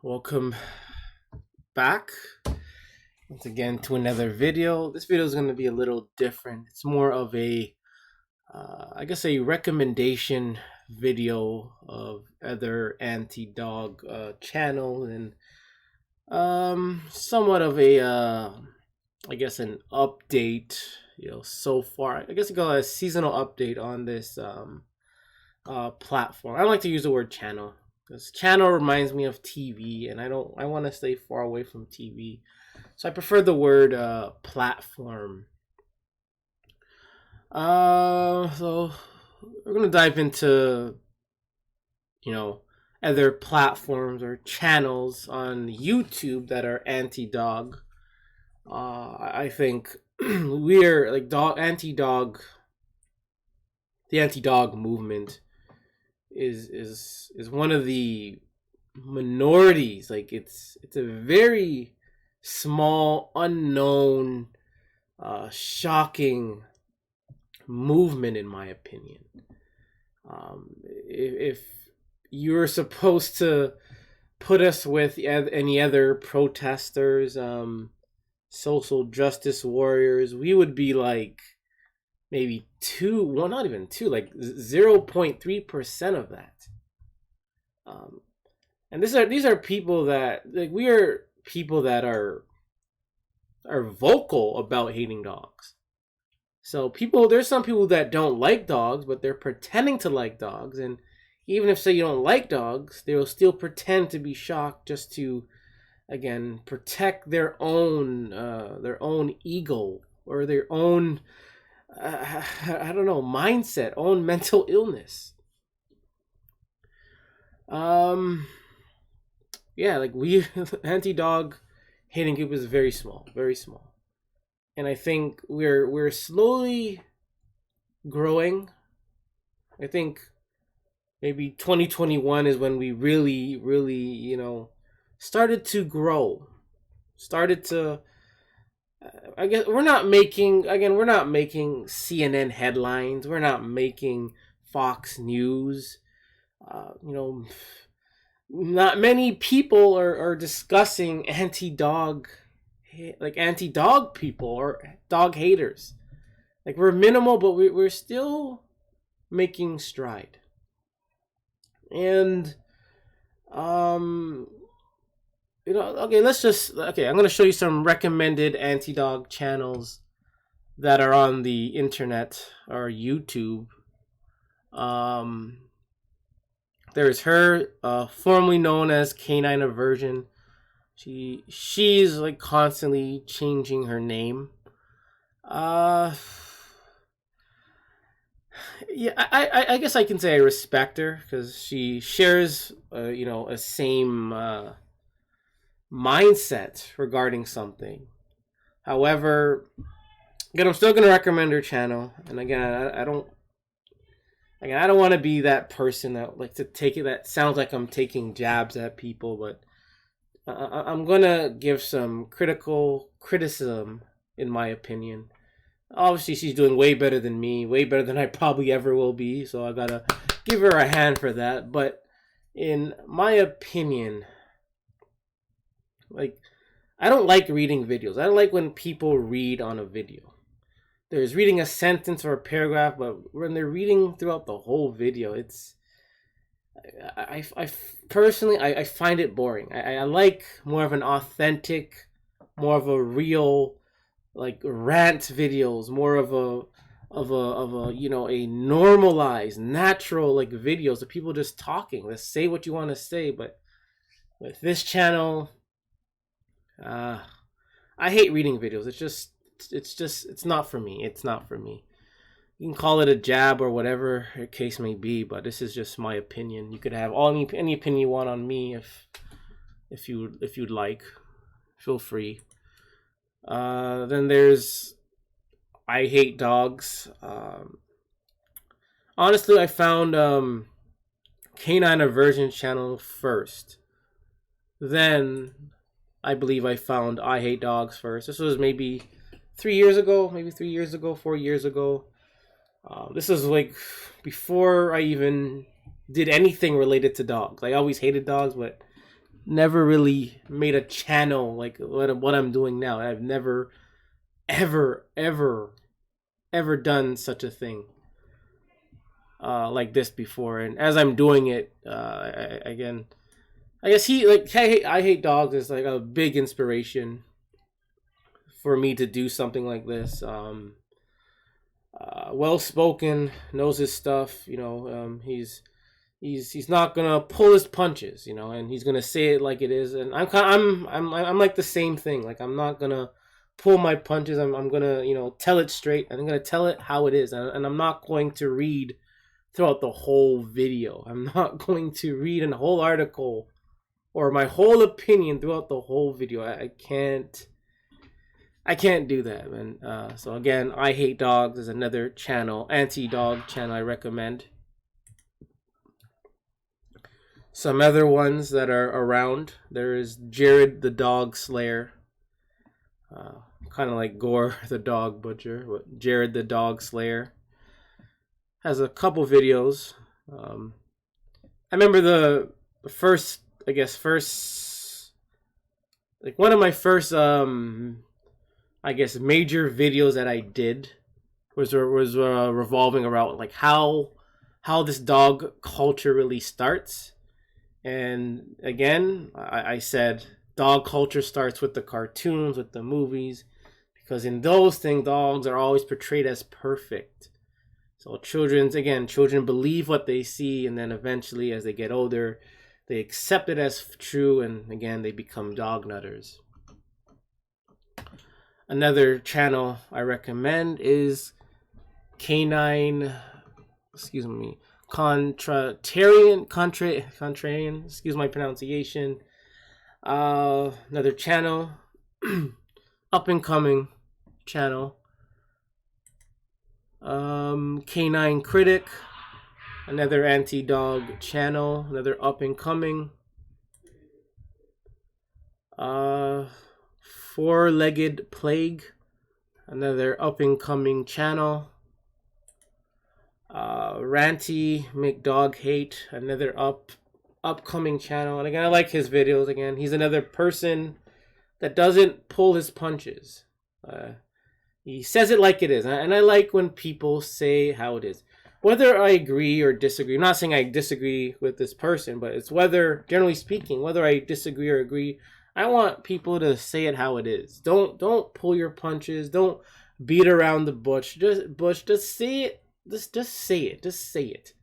Welcome back once again to another video. This video is going to be a little different. It's more of I guess, a recommendation video of other anti-dog channels and somewhat of I guess, an update. So far, I guess you call it a seasonal update on this platform. I don't like to use the word channel because channel reminds me of TV, and I want to stay far away from TV. So I prefer the word platform. So we're gonna dive into other platforms or channels on YouTube that are anti-dog. I think we're like dog anti-dog. The anti-dog movement is one of the minorities. Like it's a very small, unknown, shocking movement, in my opinion. If you're supposed to put us with any other protesters, social justice warriors, we would be like maybe two, well, not even two, like 0.3% of that. And these are people that, like, we are people that are vocal about hating dogs. So there's some people that don't like dogs, but they're pretending to like dogs, and even if say you don't like dogs, they will still pretend to be shocked just to, again, protect their own ego, or their own I don't know, mindset, own mental illness. Yeah, like we anti-dog hating group is very small, very small, and I think we're slowly growing. I think maybe 2021 is when we really started to grow, started to. I guess we're not making CNN headlines. We're not making Fox News. You know, not many people are discussing anti-dog people or dog haters. Like, we're minimal, but we're still making stride. And okay, I'm gonna show you some recommended anti-dog channels that are on the internet or YouTube. Um, there's her, formerly known as Canine Aversion. She's like constantly changing her name. Uh, yeah, I guess I can say I respect her because she shares, a same mindset regarding something. However, again, I'm still gonna recommend her channel, and again, I don't want to be that person that like to take it. That sounds like I'm taking jabs at people, but I'm gonna give some criticism, in my opinion. Obviously, she's doing way better than me, way better than I probably ever will be. So I gotta give her a hand for that. But in my opinion, like, I don't like reading videos. I don't like when people read on a video. There's reading a sentence or a paragraph, but when they're reading throughout the whole video, I personally, I find it boring. I like more of an authentic, more of a real, like, rant videos, more of a a normalized, natural, like, videos of people just talking. Let's say what you want to say. But with this channel, uh I hate reading videos. It's not for me. It's not for me. You can call it a jab or whatever the case may be, but this is just my opinion. You could have any opinion you want on me if you'd like. Feel free. Then there's I Hate Dogs. Honestly, I found Canine Aversion channel first. Then I believe I found I Hate Dogs first. This was maybe 3 years ago, 4 years ago. This is like before I even did anything related to dogs. I always hated dogs, but never really made a channel like what I'm doing now. I've never, ever done such a thing like this before. And as I'm doing it, again, I guess I hate dogs is like a big inspiration for me to do something like this. Well spoken, knows his stuff. He's not gonna pull his punches, and he's gonna say it like it is. And I'm like the same thing. Like, I'm not gonna pull my punches. I'm gonna tell it straight. I'm gonna tell it how it is, and I'm not going to read throughout the whole video. I'm not going to read a whole article or my whole opinion throughout the whole video. I can't do that, man. So again, I Hate Dogs is another channel, anti-dog channel I recommend. Some other ones that are around, there is Jared the Dog Slayer. Kind of like Gore the Dog Butcher, but Jared the Dog Slayer has a couple videos. I remember the first, like one of my first, major videos that I did was revolving around like how this dog culture really starts. And again, I said dog culture starts with the cartoons, with the movies, because in those things, dogs are always portrayed as perfect. So children believe what they see, and then eventually, as they get older, they accept it as true, and again, they become dog nutters. Another channel I recommend is Contrarian, excuse my pronunciation. Another channel, up and coming channel. Canine Critic, another anti-dog channel, another up and coming. Four-Legged Plague, another up and coming channel. Ranty McDog Hate, another upcoming channel. And again, I like his videos. Again, he's another person that doesn't pull his punches. He says it like it is, and I like when people say how it is. Whether I agree or disagree, I'm not saying I disagree with this person, but it's whether, generally speaking, whether I disagree or agree, I want people to say it how it is. Don't pull your punches. Don't beat around the bush. Just say it. Just say it. Just say it.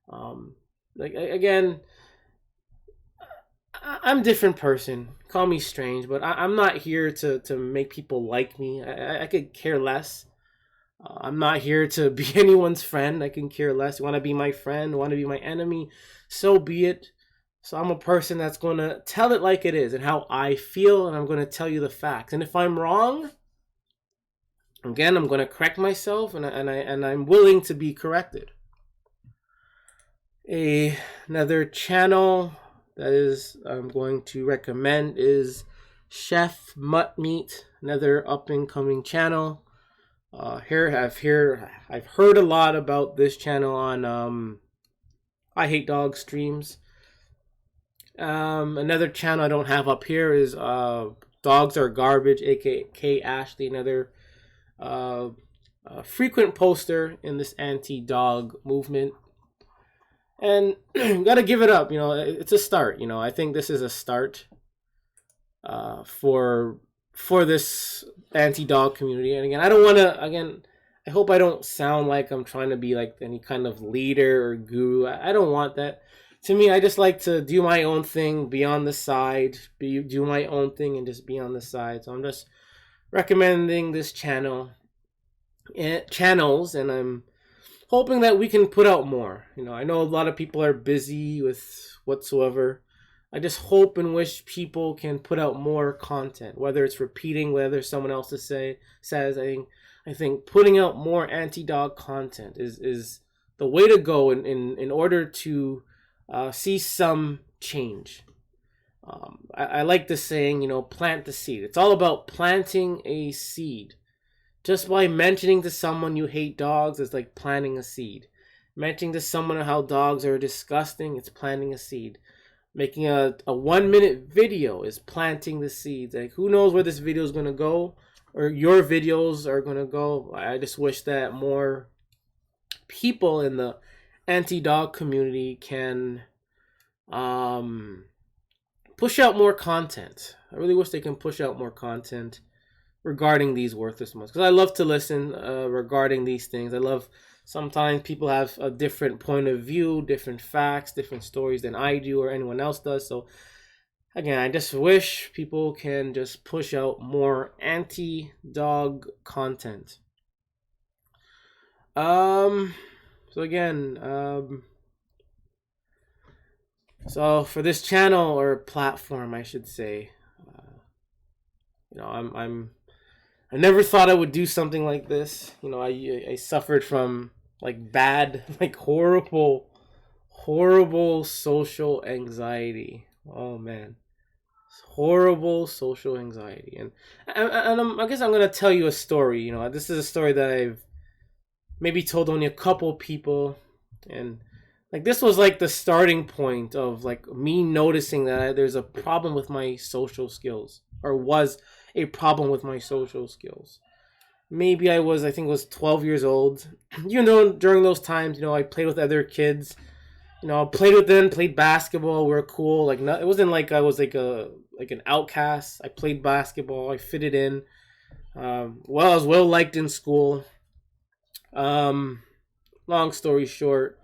Like, again, I'm a different person. Call me strange, but I'm not here to make people like me. I could care less. I'm not here to be anyone's friend. I can care less. You want to be my friend? Want to be my enemy? So be it. So I'm a person that's going to tell it like it is and how I feel, and I'm going to tell you the facts. And if I'm wrong, again, I'm going to correct myself, and I'm willing to be corrected. Another channel that I'm going to recommend is Chef Mutt Meat, another up and coming channel. I've heard a lot about this channel on I Hate Dog streams. Another channel I don't have up here is Dogs Are Garbage, aka Ashley, another frequent poster in this anti-dog movement. And gotta give it up, it's a start. I think this is a start for this anti-dog community. And again, I hope I don't sound like I'm trying to be like any kind of leader or guru. I don't want that. To me, I just like to do my own thing, be on the side, do my own thing, and just be on the side. So I'm just recommending this channels, and I'm hoping that we can put out more. I know a lot of people are busy with whatsoever. I just hope and wish people can put out more content, whether it's repeating whether someone else says. I think putting out more anti-dog content is the way to go in order to see some change. I like the saying, plant the seed. It's all about planting a seed. Just by mentioning to someone you hate dogs is like planting a seed. Mentioning to someone how dogs are disgusting, it's planting a seed. Making a 1 minute video is planting the seeds. Like, who knows where this video is gonna go, or your videos are gonna go. I just wish that more people in the anti-dog community can push out more content. I really wish they can push out more content regarding these worthless months, because I love to listen regarding these things. I love, sometimes people have a different point of view, different facts, different stories than I do or anyone else does. So again, I just wish people can just push out more anti-dog content. So again, so for this channel, or platform, I should say, I never thought I would do something like this. I suffered from like bad, like horrible social anxiety. Oh man, horrible social anxiety. And I guess I'm gonna tell you a story. This is a story that I've maybe told only a couple people, and like this was like the starting point of like me noticing that there's a problem with my social skills, or was a problem with my social skills. Maybe I think it was 12 years old. During those times, I played with other kids. Played with them, played basketball. We were cool. Like, it wasn't like I was like an outcast. I played basketball. I fitted in. I was well liked in school. Long story short,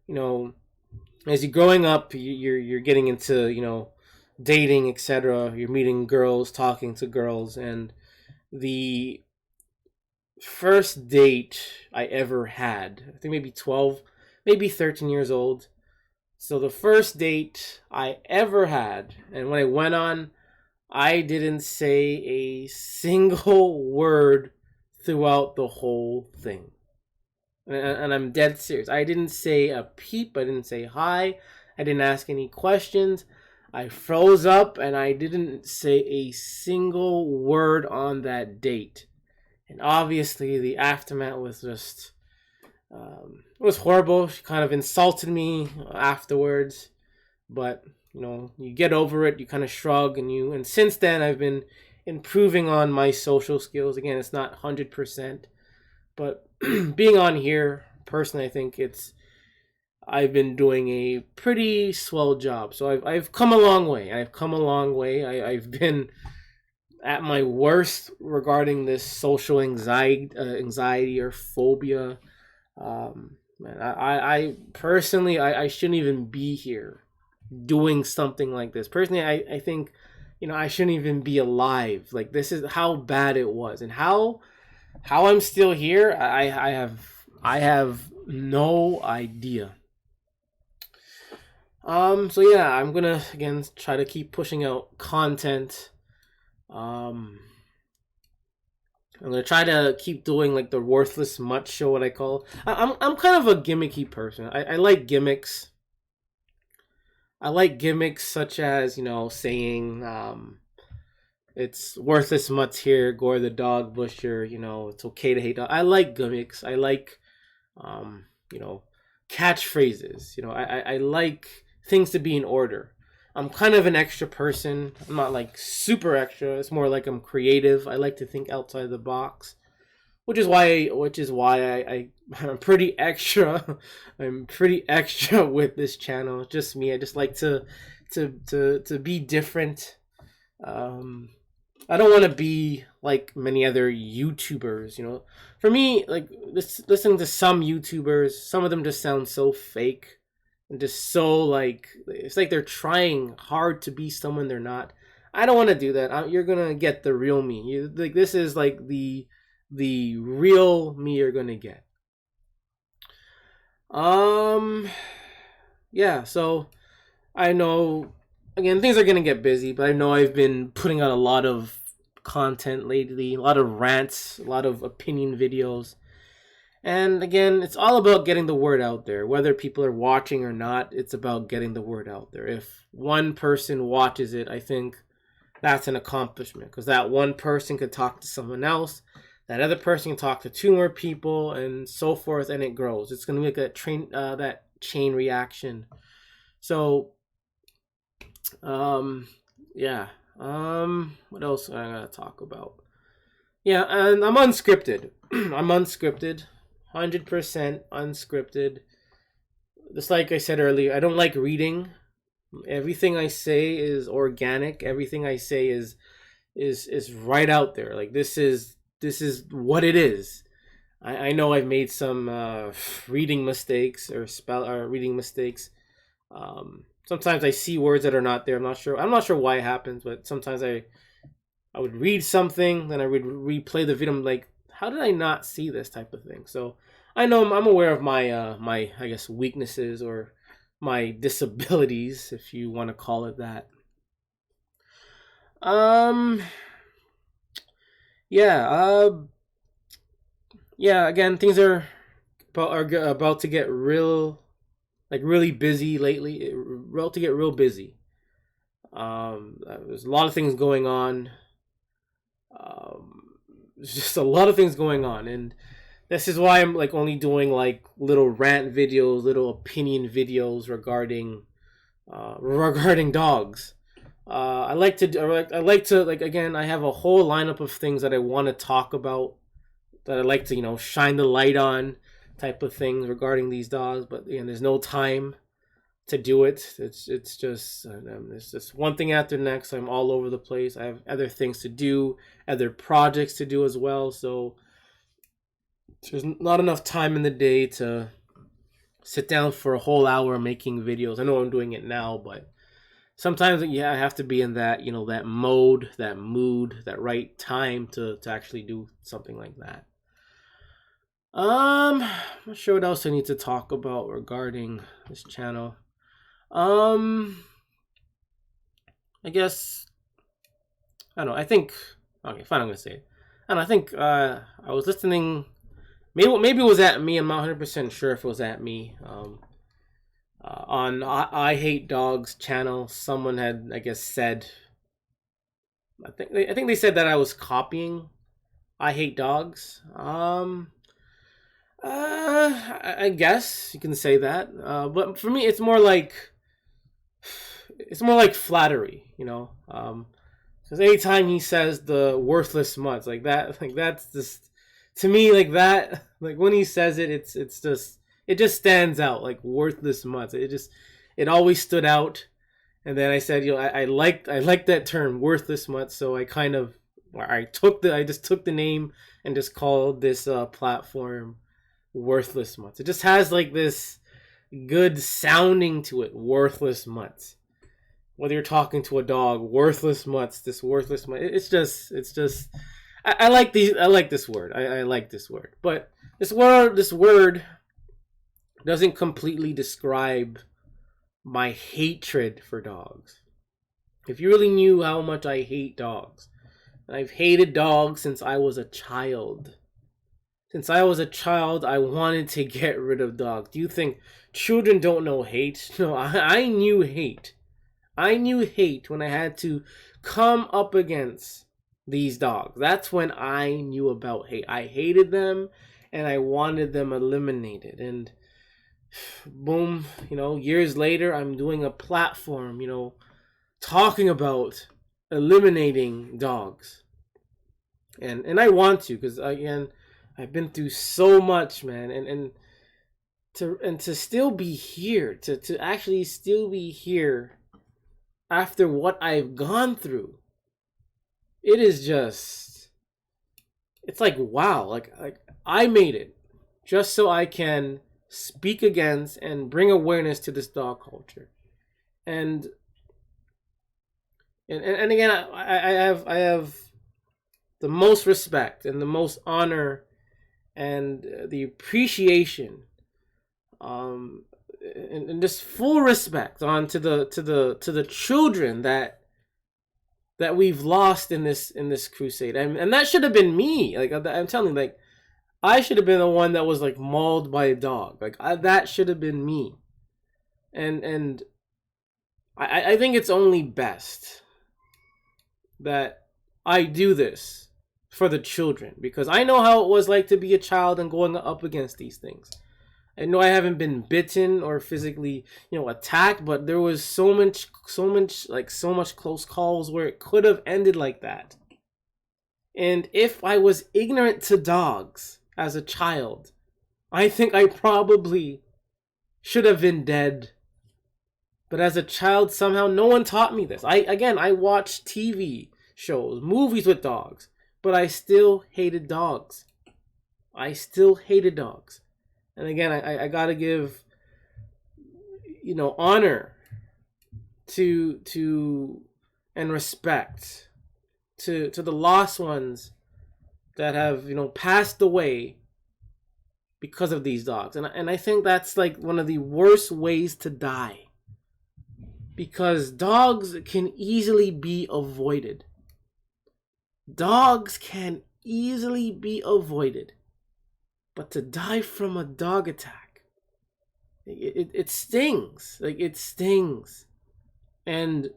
as you're growing up, you're getting into dating, etc. You're meeting girls, talking to girls, and the first date I ever had, I think maybe 12, maybe 13 years old. So the first date I ever had, and when I went on, I didn't say a single word throughout the whole thing. And I'm dead serious. I didn't say a peep. I didn't say hi. I didn't ask any questions. I froze up and I didn't say a single word on that date. And obviously the aftermath was just, it was horrible. She kind of insulted me afterwards. But, you get over it, you kind of shrug, and since then I've been improving on my social skills. Again, it's not 100%. But being on here, personally, I think I've been doing a pretty swell job. So I've come a long way. I've been at my worst regarding this social anxiety or phobia. Man, I personally, I shouldn't even be here doing something like this. Personally, I think, I shouldn't even be alive. Like, this is how bad it was, and how I'm still here. I have no idea. So yeah, I'm gonna again try to keep pushing out content. I'm gonna try to keep doing like the worthless mutt show, what I call. I'm kind of a gimmicky person. I like gimmicks. I like gimmicks such as saying it's worthless mutts here, Gore the dog busher, it's okay to hate dog. I like gimmicks. I like catchphrases. I like things to be in order. I'm kind of an extra person. I'm not like super extra. It's more like I'm creative. I like to think outside the box, which is why I'm pretty extra. I'm pretty extra with this channel. It's just me. I just like to be different. I don't want to be like many other YouTubers. For me, like listening to some YouTubers, some of them just sound so fake and just so like, it's like they're trying hard to be someone they're not. I don't want to do that. You're gonna get the real me. Like, this is like the real me you're gonna get. Yeah. So I know, again, things are gonna get busy, but I know I've been putting out a lot of content lately, a lot of rants, a lot of opinion videos. And again, it's all about getting the word out there. Whether people are watching or not, it's about getting the word out there. If one person watches it, I think that's an accomplishment, because that one person could talk to someone else. That other person can talk to 2 more people, and so forth, and it grows. It's going to be like that chain reaction. So Um, yeah. What else am I gonna talk about? Yeah, and I'm unscripted. I'm unscripted, 100% unscripted. Just like I said earlier, I don't like reading. Everything I say is organic. Everything I say is right out there. Like this is what it is. I know I've made some reading mistakes or spell or reading mistakes. Sometimes I see words that are not there. I'm not sure why it happens, but sometimes I would read something, then I would replay the video. I'm like, how did I not see this type of thing? So I know I'm aware of my my I guess weaknesses or my disabilities, if you want to call it that. Um, yeah, yeah. Again, things about to get real, like really busy lately. About to get real busy. There's a lot of things going on. There's just a lot of things going on, and this is why I'm like only doing like little rant videos, little opinion videos regarding dogs. I like to like again. I have a whole lineup of things that I want to talk about, that I like to shine the light on, type of things regarding these dogs. But again, there's no time to do it. It's just one thing after the next. I'm all over the place. I have other things to do, other projects to do as well. So there's not enough time in the day to sit down for a whole hour making videos. I know I'm doing it now, but sometimes yeah, I have to be in that that mode, that mood, that right time to actually do something like that. I'm not sure what else I need to talk about regarding this channel. Um, I guess I don't know. I think okay, fine. I'm gonna say it. I don't know. I think I was listening. Maybe it was at me. I'm not 100% sure if it was at me. On I Hate Dogs channel, someone had I guess said. I think they said that I was copying I Hate Dogs. I guess you can say that. But for me, it's more like flattery, you know. Because anytime he says the worthless mutts like that, like that's just to me like that. Like when he says it, it's just it just stands out like worthless mutts. It always stood out. And then I said, I like that term worthless mutts. So I just took the name and just called this platform worthless mutts. It just has like this good sounding to it, worthless mutts. Whether you're talking to a dog, worthless mutts, this worthless mutt. It's just. I like these. I like this word. I like this word, but this word doesn't completely describe my hatred for dogs. If you really knew how much I hate dogs, I've hated dogs since I was a child. Since I was a child, I wanted to get rid of dogs. Do you think children don't know hate? No, I knew hate. I knew hate when I had to come up against these dogs. That's when I knew about hate. I hated them and I wanted them eliminated. And boom, years later, I'm doing a platform, talking about eliminating dogs. And I want to, because again, I've been through so much, man, and to still be here, to actually still be here after what I've gone through. It is just it's like wow, like I made it just so I can speak against and bring awareness to this dog culture. And and again, I have the most respect and the most honor and the appreciation, and just full respect on to the children that we've lost in this crusade. And that should have been me. Like I'm telling you, like I should have been the one that was like mauled by a dog. Like that should have been me. And I think it's only best that I do this for the children, because I know how it was like to be a child and going up against these things. I know I haven't been bitten or physically, attacked, but there was so much close calls where it could have ended like that. And if I was ignorant to dogs as a child, I think I probably should have been dead. But as a child, somehow no one taught me this. I watched TV shows, movies with dogs, but I still hated dogs. I still hated dogs. And again, I gotta give, honor to and respect to the lost ones that have, passed away because of these dogs. And I think that's like one of the worst ways to die. Because dogs can easily be avoided. Dogs can easily be avoided. But to die from a dog attack, it stings. Like, it stings. And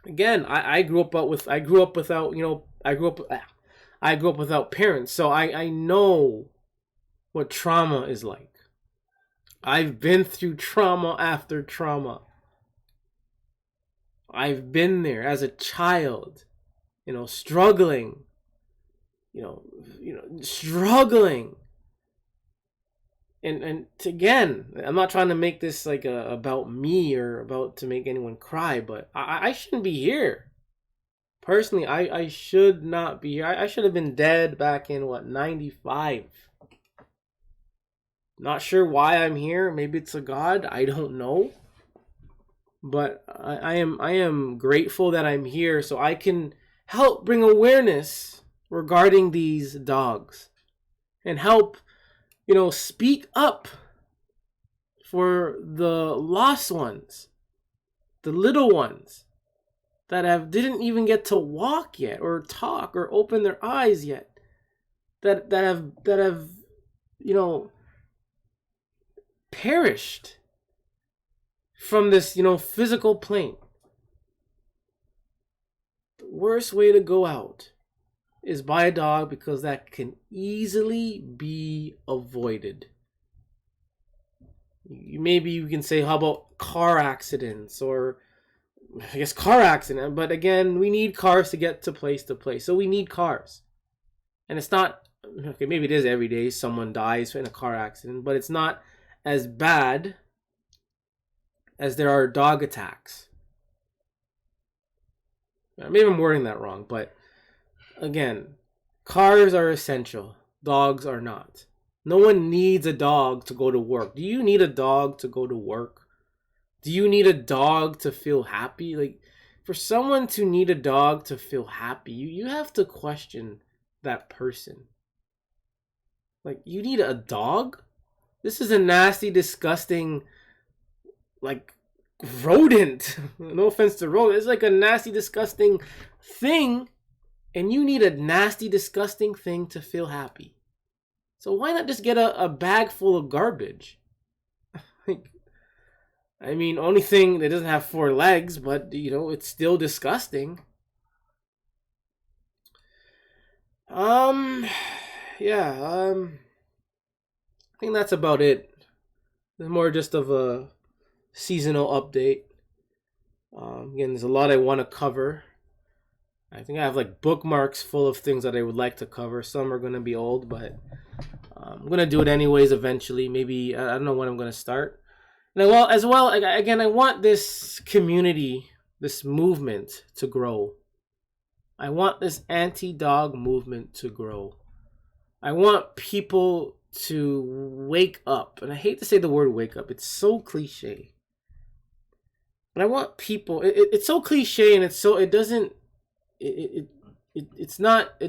again, I grew up without parents, so I know what trauma is like. I've been through trauma after trauma. I've been there as a child, struggling, struggling. And again, I'm not trying to make this like about me or about to make anyone cry, but I shouldn't be here. Personally, I should not be here. I should have been dead back in 95. Not sure why I'm here. Maybe it's a god. I don't know. But I am grateful that I'm here so I can help bring awareness regarding these dogs and help, speak up for the lost ones, the little ones that didn't even get to walk yet or talk or open their eyes yet, that have perished from this, physical plane. The worst way to go out is by a dog, because that can easily be avoided. Maybe you can say, how about car accidents, or I guess car accident, but again, we need cars to get to place, so we need cars. And it's not, okay, maybe it is every day someone dies in a car accident, but it's not as bad as there are dog attacks. Maybe I'm wording that wrong, but again, cars are essential. Dogs are not. No one needs a dog to go to work. Do you need a dog to go to work? Do you need a dog to feel happy? Like, for someone to need a dog to feel happy, you have to question that person. Like, you need a dog? This is a nasty, disgusting, like, rodent. No offense to rodent. It's like a nasty, disgusting thing. And you need a nasty, disgusting thing to feel happy. So why not just get a bag full of garbage? Like, I mean, only thing that doesn't have 4 legs, but, it's still disgusting. Yeah, I think that's about it. It's more just of a seasonal update. Again, there's a lot I want to cover. I think I have like bookmarks full of things that I would like to cover. Some are going to be old, but I'm going to do it anyways eventually. Maybe, I don't know when I'm going to start. And again, I want this community, this movement to grow. I want this anti-dog movement to grow. I want people to wake up. And I hate to say the word wake up. It's so cliche. But I want people, it's so cliche, and it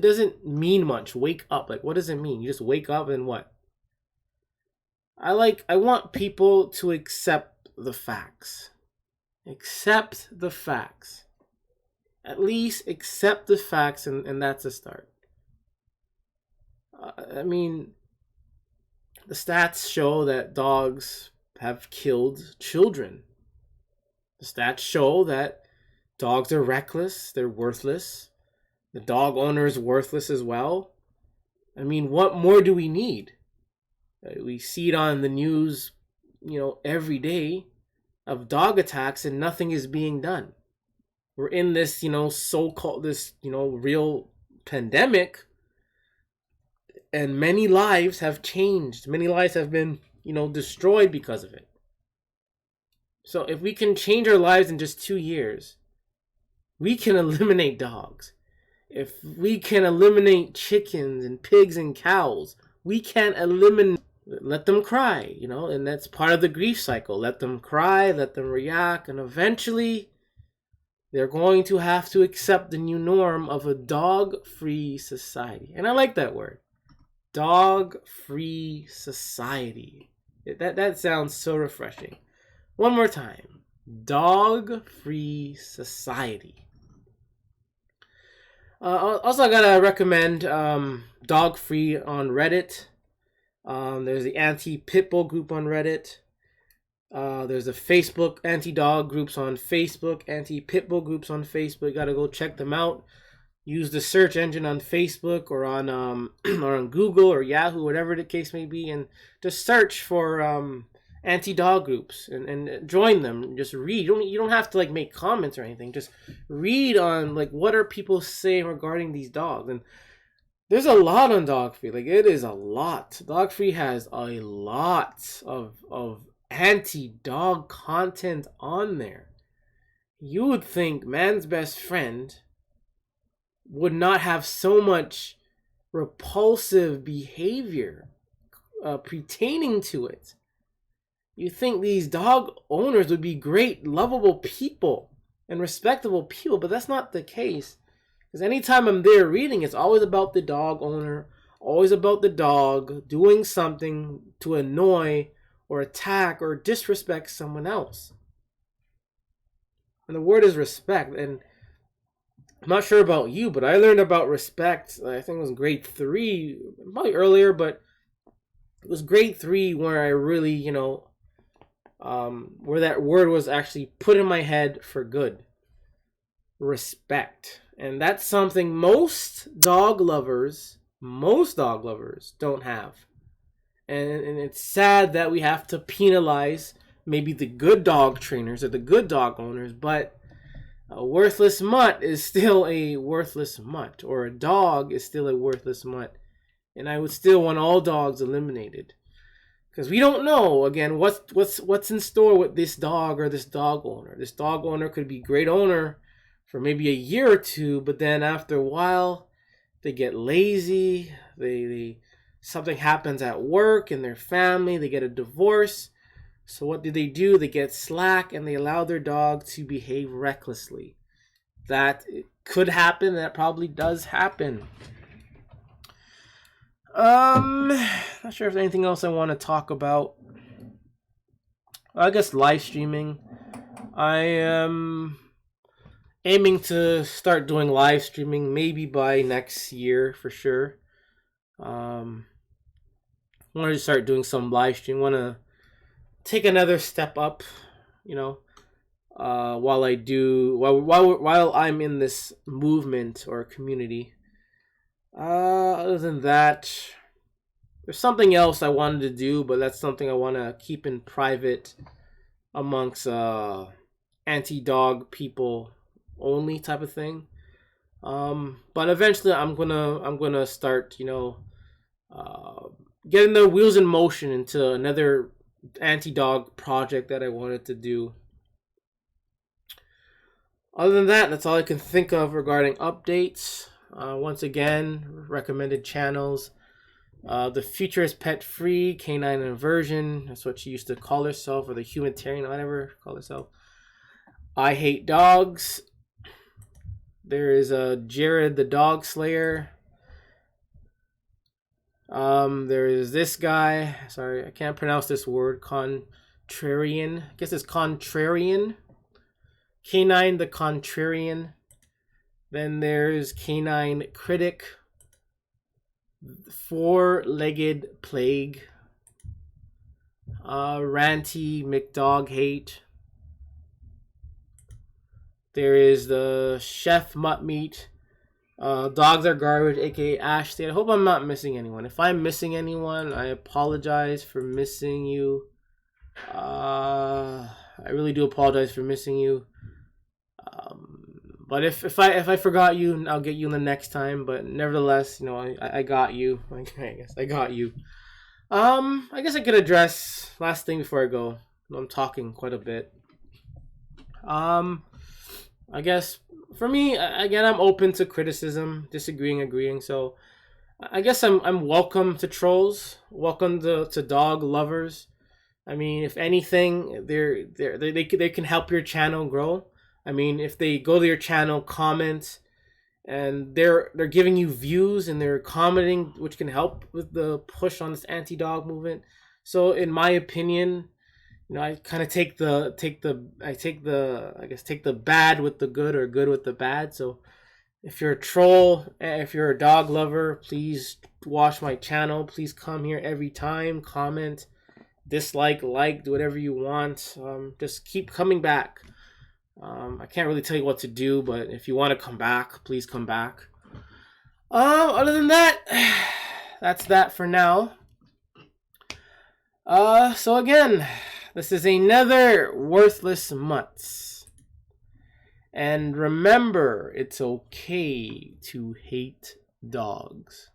doesn't mean much. Wake up. Like, what does it mean? You just wake up and what? I want people to accept the facts. Accept the facts. At least accept the facts, and that's a start. I mean, the stats show that dogs have killed children. The stats show that dogs are reckless, they're worthless. The dog owner is worthless as well. I mean, what more do we need? We see it on the news, every day of dog attacks, and nothing is being done. We're in this, so-called this, real pandemic, and many lives have changed. Many lives have been, destroyed because of it. So if we can change our lives in just 2 years, we can eliminate dogs. If we can eliminate chickens and pigs and cows, we can eliminate. Let them cry, and that's part of the grief cycle. Let them cry, let them react, and eventually they're going to have to accept the new norm of a dog-free society. And I like that word. Dog-free society. That sounds so refreshing. One more time. Dog-free society. Also, I gotta recommend Dog-Free on Reddit. There's the anti-pitbull group on Reddit. There's a Facebook anti-dog groups on Facebook, anti-pitbull groups on Facebook. You gotta go check them out. Use the search engine on Facebook or on or on Google or Yahoo, whatever the case may be, and just search for anti-dog groups and join them. Just read. You don't have to like make comments or anything. Just read on like what are people saying regarding these dogs. And there's a lot on Dogfree. Like it is a lot. Dogfree has a lot of anti-dog content on there. You would think man's best friend would not have so much repulsive behavior pertaining to it. You think these dog owners would be great, lovable people and respectable people, but that's not the case. Because anytime I'm there reading, it's always about the dog owner, always about the dog doing something to annoy or attack or disrespect someone else. And the word is respect. And I'm not sure about you, but I learned about respect, I think it was grade 3, probably earlier, but it was grade 3 where I really, where that word was actually put in my head for good. Respect. And that's something most dog lovers don't have. And it's sad that we have to penalize maybe the good dog trainers or the good dog owners, but a worthless mutt is still a worthless mutt, or a dog is still a worthless mutt. And I would still want all dogs eliminated. Because we don't know, again, what's in store with this dog or this dog owner. This dog owner could be a great owner for maybe a year or two, but then after a while, they get lazy. They something happens at work, in their family, they get a divorce. So what do? They get slack and they allow their dog to behave recklessly. That could happen. That probably does happen. Not sure if there's anything else I want to talk about. I guess live streaming. I am aiming to start doing live streaming maybe by next year for sure. I want to start doing some live stream. Want to take another step up, while I'm in this movement or community. Other than that, there's something else I wanted to do, but that's something I want to keep in private amongst anti-dog people only type of thing. But eventually I'm gonna start, getting the wheels in motion into another anti-dog project that I wanted to do. Other than that, that's all I can think of regarding updates. Once again, recommended channels. The Future is Pet Free, Canine Inversion. That's what she used to call herself, or the Humanitarian, or whatever call herself. I Hate Dogs. There is Jared the Dog Slayer. There is this guy. Sorry, I can't pronounce this word. Contrarian. I guess it's Contrarian. Canine the Contrarian. Then there's Canine Critic. Four-Legged Plague. Ranty McDog Hate. There is the Chef Mutt Meat. Dogs are garbage, aka Ashley. I hope I'm not missing anyone. If I'm missing anyone, I apologize for missing you. I really do apologize for missing you. But if I forgot you, I'll get you in the next time. But nevertheless, I got you. I guess I got you. I guess I could address last thing before I go. I'm talking quite a bit. I guess for me, again, I'm open to criticism, disagreeing, agreeing. So I guess I'm welcome to trolls, welcome to dog lovers. I mean, if anything, they can help your channel grow. I mean, if they go to your channel, comment, and they're giving you views and they're commenting, which can help with the push on this anti-dog movement. So, in my opinion, I kind of take the bad with the good or good with the bad. So, if you're a troll, if you're a dog lover, please watch my channel. Please come here every time, comment, dislike, like, do whatever you want. Just keep coming back. I can't really tell you what to do, but if you want to come back, please come back. Other than that, that's that for now. So again, this is another worthless Mutts. And remember, it's okay to hate dogs.